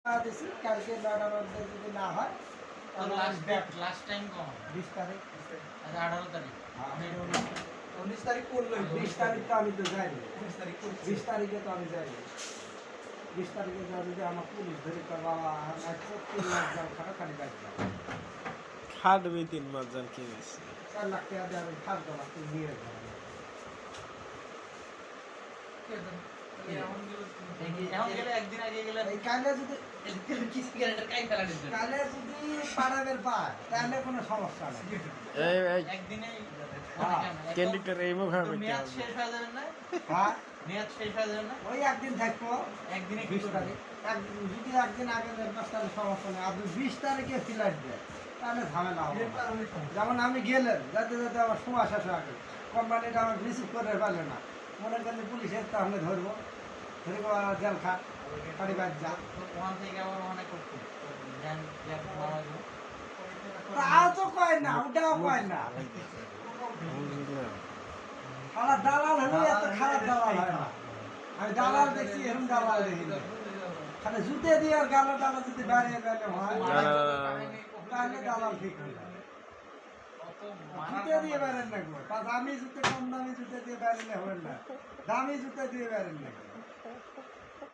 দিছি কালকে 9টার মধ্যে যদি না হয় তাহলে লাস্ট টাইম কম 20 তারিখ আচ্ছা 18 তারিখ 19 তারিখ করলো 20 তারিখ তো আমি তো যাইনি 19 তারিখ 20 তারিখে তো আমি যাইনি 20 তারিখে যা যদি আমার পুলিশ ধরে তো বাবা আর 3 লাখ জাল খাটাখাটি বাজবে খাটবে 3 মাস জাল কি হয়েছে 4 লাখ টাকা দিয়ে আমি খাট দেবো তুই নিয়ে যাবো এখন গেলে একদিন আগে গেলে এই কালে যদি কি সিগারেটের কাই ফেলা দিতে কালে যদি পাড়াবের পায় তাহলে কোনো সমস্যা নেই এই একদিনে ক্যান্ডিডেট এই মুখ হবে মেয়াদ শেষ হয়ে যাবে না হ্যাঁ মেয়াদ শেষ হয়ে যাবে না ওই একদিন থাকবো একদিনে 20 তারিখ যদি একদিন আগে নির্বাচন তাহলে সমস্যা নেই আপনি 20 তারিখে ফ্লাইট দেয় তাহলে ঝামেলা হবে যেমন আমি গেলেন যাতে যাতে আমার সময় শেষ হয়ে গেল কোম্পানিটা আমার রিসিভ করে পারলে না মনে করলে পুলিশের তো আমি ধরবো ধরে জেল খা কারি বাদ যা ওখান থেকে আবার অনেক করতে জ্ঞান তাও তো কয় না ওটাও কয় না খারাপ দালাল হলে এত খারাপ দালাল হয় না আমি দালাল দেখছি এরকম দালাল দেখি না খালি জুতে দিয়ে আর গালা ডালা যদি বাড়িয়ে গেলে হয় তাহলে দালাল ঠিক হয়ে যায় জুতে দিয়ে বেরেন না গো দামি জুতে কম দামি জুতে দিয়ে বেরেলে হবে না দামি জুতে দিয়ে বেরেন না